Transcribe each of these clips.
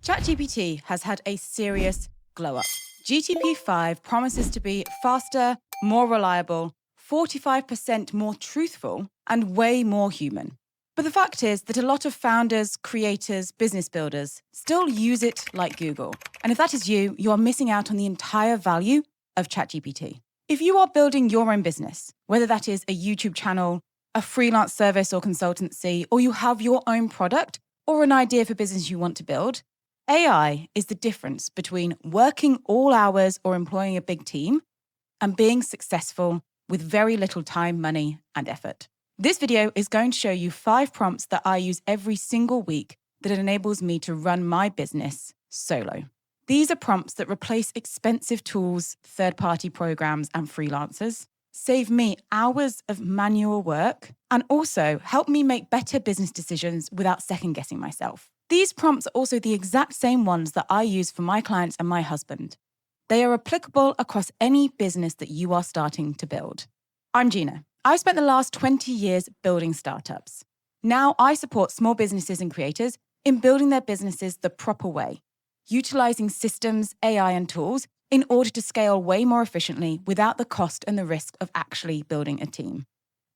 ChatGPT has had a serious glow-up. GTP5 promises to be faster, more reliable, 45% more truthful, and way more human. But the fact is that a lot of founders, creators, business builders still use it like Google. And if that is you, you are missing out on the entire value of ChatGPT. If you are building your own business, whether that is a YouTube channel, a freelance service or consultancy, or you have your own product or an idea for business you want to build, AI is the difference between working all hours or employing a big team and being successful with very little time, money, and effort. This video is going to show you 5 prompts that I use every single week that enables me to run my business solo. These are prompts that replace expensive tools, third-party programs, and freelancers, save me hours of manual work, and also help me make better business decisions without second-guessing myself. These prompts are also the exact same ones that I use for my clients and my husband. They are applicable across any business that you are starting to build. I'm Gina. I've spent the last 20 years building startups. Now I support small businesses and creators in building their businesses the proper way, utilizing systems, AI, and tools in order to scale way more efficiently without the cost and the risk of actually building a team.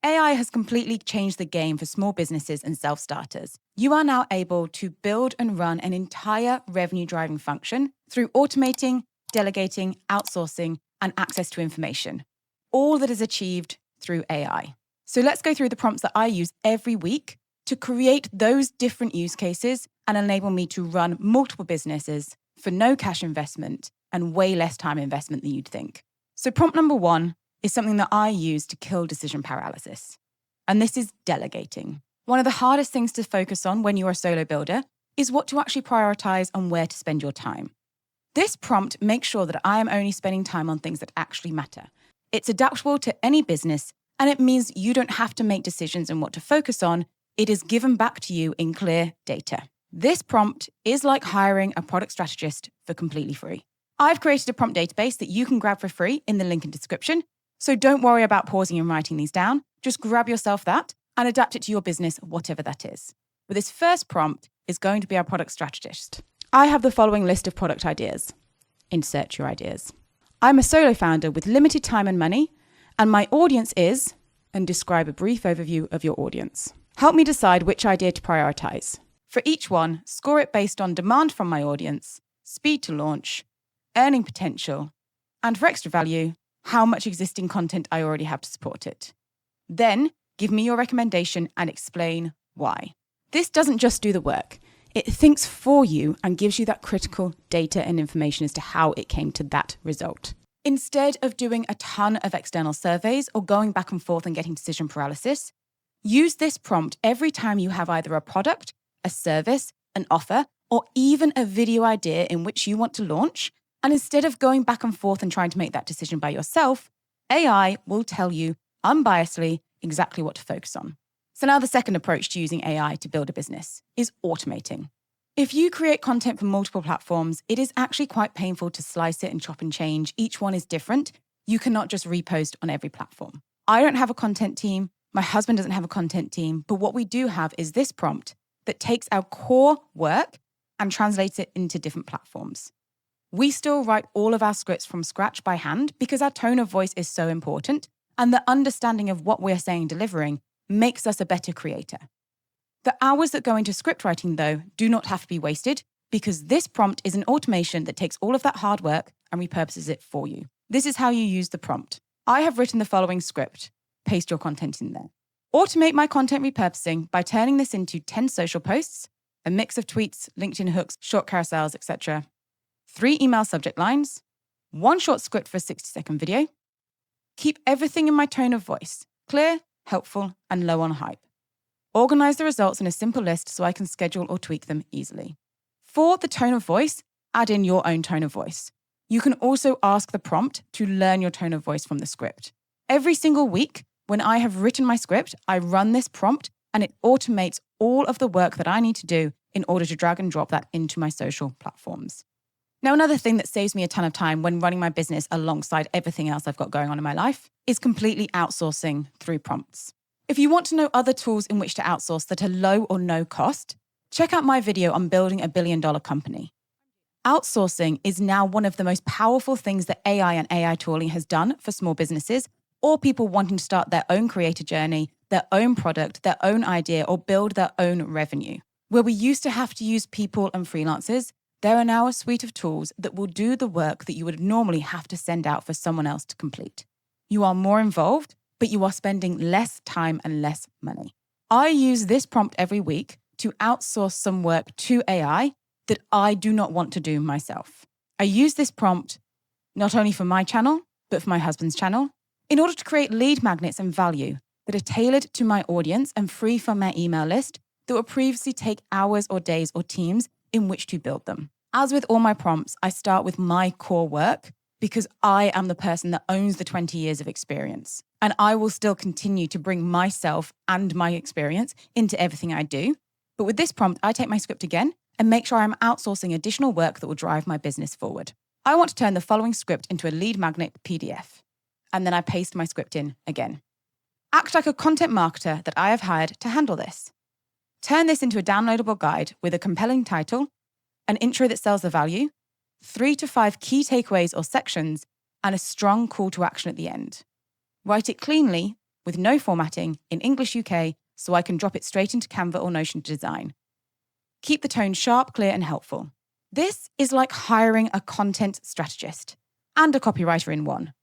AI has completely changed the game for small businesses and self-starters. You are now able to build and run an entire revenue-driving function through automating, delegating, outsourcing, and access to information. All that is achieved through AI. So let's go through the prompts that I use every week to create those different use cases and enable me to run multiple businesses for no cash investment and way less time investment than you'd think. So prompt number 1 is something that I use to kill decision paralysis. And this is delegating. One of the hardest things to focus on when you're a solo builder is what to actually prioritize and where to spend your time. This prompt makes sure that I am only spending time on things that actually matter. It's adaptable to any business, and it means you don't have to make decisions on what to focus on. It is given back to you in clear data. This prompt is like hiring a product strategist for completely free. I've created a prompt database that you can grab for free in the link in description. So don't worry about pausing and writing these down. Just grab yourself that and adapt it to your business, whatever that is. But this first prompt is going to be our product strategist. I have the following list of product ideas. Insert your ideas. I'm a solo founder with limited time and money, and my audience is, and describe a brief overview of your audience. Help me decide which idea to prioritize. For each one, score it based on demand from my audience, speed to launch, earning potential, and for extra value, how much existing content I already have to support it. Then give me your recommendation and explain why. This doesn't just do the work. It thinks for you and gives you that critical data and information as to how it came to that result. Instead of doing a ton of external surveys or going back and forth and getting decision paralysis, use this prompt every time you have either a product, a service, an offer, or even a video idea in which you want to launch. And instead of going back and forth and trying to make that decision by yourself, AI will tell you unbiasedly exactly what to focus on. So now the second approach to using AI to build a business is automating. If you create content for multiple platforms, it is actually quite painful to slice it and chop and change. Each one is different. You cannot just repost on every platform. I don't have a content team. My husband doesn't have a content team. But what we do have is this prompt that takes our core work and translates it into different platforms. We still write all of our scripts from scratch by hand because our tone of voice is so important, and the understanding of what we're saying and delivering makes us a better creator. The hours that go into script writing, though, do not have to be wasted because this prompt is an automation that takes all of that hard work and repurposes it for you. This is how you use the prompt. I have written the following script. Paste your content in there. Automate my content repurposing by turning this into 10 social posts, a mix of tweets, LinkedIn hooks, short carousels, etc. 3 email subject lines, 1 short script for a 60-second video. Keep everything in my tone of voice, clear, helpful, and low on hype. Organize the results in a simple list so I can schedule or tweak them easily. For the tone of voice, add in your own tone of voice. You can also ask the prompt to learn your tone of voice from the script. Every single week, when I have written my script, I run this prompt and it automates all of the work that I need to do in order to drag and drop that into my social platforms. Now, another thing that saves me a ton of time when running my business alongside everything else I've got going on in my life is completely outsourcing through prompts. If you want to know other tools in which to outsource that are low or no cost, check out my video on building a $1 billion company. Outsourcing is now one of the most powerful things that AI and AI tooling has done for small businesses or people wanting to start their own creator journey, their own product, their own idea, or build their own revenue. Where we used to have to use people and freelancers, there are now a suite of tools that will do the work that you would normally have to send out for someone else to complete. You are more involved, but you are spending less time and less money. I use this prompt every week to outsource some work to AI that I do not want to do myself. I use this prompt not only for my channel, but for my husband's channel, in order to create lead magnets and value that are tailored to my audience and free from my email list that would previously take hours or days or teams in which to build them. As with all my prompts, I start with my core work because I am the person that owns the 20 years of experience. And I will still continue to bring myself and my experience into everything I do. But with this prompt, I take my script again and make sure I'm outsourcing additional work that will drive my business forward. I want to turn the following script into a lead magnet PDF. And then I paste my script in again. Act like a content marketer that I have hired to handle this. Turn this into a downloadable guide with a compelling title, an intro that sells the value, 3 to 5 key takeaways or sections, and a strong call to action at the end. Write it cleanly, with no formatting, in English UK, so I can drop it straight into Canva or Notion to design. Keep the tone sharp, clear, and helpful. This is like hiring a content strategist and a copywriter in one.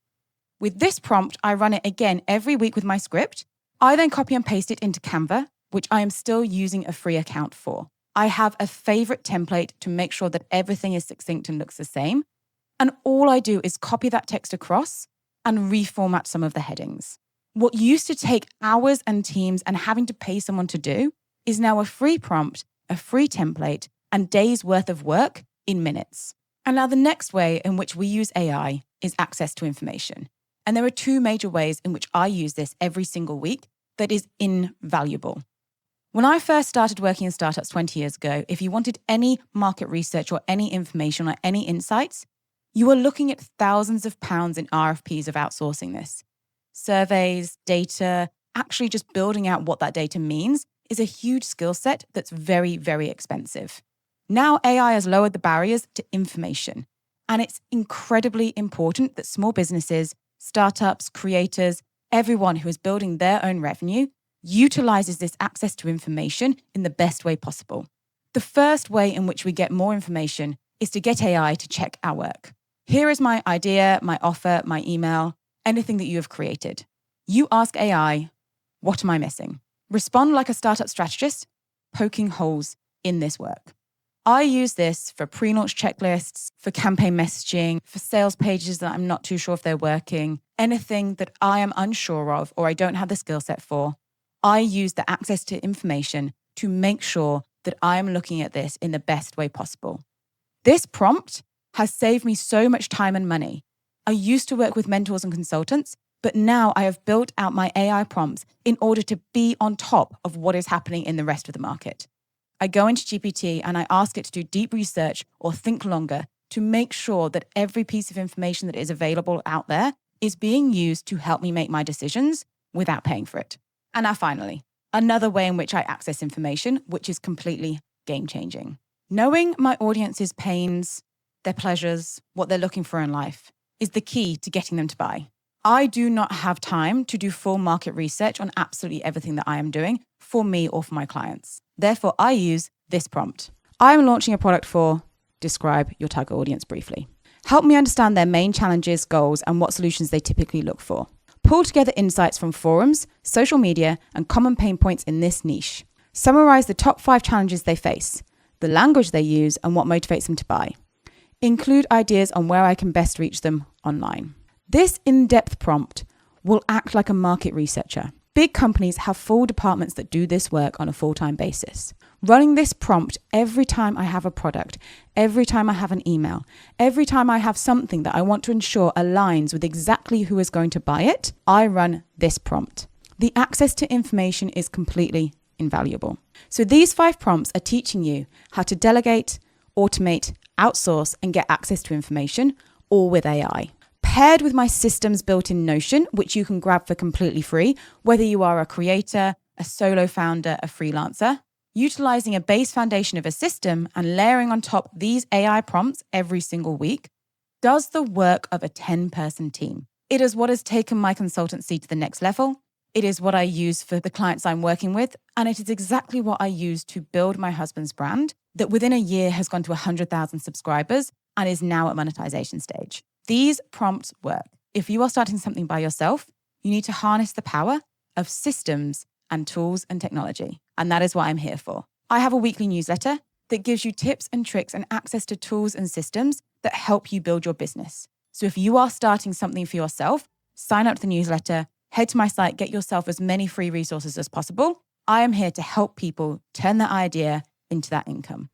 With this prompt, I run it again every week with my script. I then copy and paste it into Canva, which I am still using a free account for. I have a favorite template to make sure that everything is succinct and looks the same. And all I do is copy that text across and reformat some of the headings. What used to take hours and teams and having to pay someone to do is now a free prompt, a free template, and days worth of work in minutes. And now the next way in which we use AI is access to information. And there are 2 major ways in which I use this every single week that is invaluable. When I first started working in startups 20 years ago, if you wanted any market research or any information or any insights, you were looking at thousands of pounds in RFPs of outsourcing this. Surveys, data, actually just building out what that data means is a huge skill set that's very, very expensive. Now AI has lowered the barriers to information, and it's incredibly important that small businesses, startups, creators, everyone who is building their own revenue utilizes this access to information in the best way possible. The first way in which we get more information is to get AI to check our work. Here is my idea, my offer, my email, anything that you have created. You ask AI, what am I missing? Respond like a startup strategist, poking holes in this work. I use this for pre-launch checklists, for campaign messaging, for sales pages that I'm not too sure if they're working, anything that I am unsure of or I don't have the skill set for. I use the access to information to make sure that I am looking at this in the best way possible. This prompt has saved me so much time and money. I used to work with mentors and consultants, but now I have built out my AI prompts in order to be on top of what is happening in the rest of the market. I go into GPT and I ask it to do deep research or think longer to make sure that every piece of information that is available out there is being used to help me make my decisions without paying for it. And now finally, another way in which I access information, which is completely game-changing. Knowing my audience's pains, their pleasures, what they're looking for in life is the key to getting them to buy. I do not have time to do full market research on absolutely everything that I am doing for me or for my clients. Therefore, I use this prompt. I'm launching a product for, describe your target audience briefly. Help me understand their main challenges, goals, and what solutions they typically look for. Pull together insights from forums, social media, and common pain points in this niche. Summarize the top 5 challenges they face, the language they use, and what motivates them to buy. Include ideas on where I can best reach them online. This in-depth prompt will act like a market researcher. Big companies have full departments that do this work on a full-time basis. Running this prompt every time I have a product, every time I have an email, every time I have something that I want to ensure aligns with exactly who is going to buy it, I run this prompt. The access to information is completely invaluable. So these 5 prompts are teaching you how to delegate, automate, outsource, and get access to information, all with AI. Paired with my systems built in Notion, which you can grab for completely free, whether you are a creator, a solo founder, a freelancer, Utilizing a base foundation of a system and layering on top these AI prompts every single week does the work of a 10-person team. It is what has taken my consultancy to the next level. It is what I use for the clients I'm working with. And it is exactly what I use to build my husband's brand that within a year has gone to 100,000 subscribers and is now at monetization stage. These prompts work. If you are starting something by yourself, you need to harness the power of systems and tools and technology. And that is what I'm here for. I have a weekly newsletter that gives you tips and tricks and access to tools and systems that help you build your business. So if you are starting something for yourself, sign up to the newsletter, head to my site, get yourself as many free resources as possible. I am here to help people turn that idea into that income.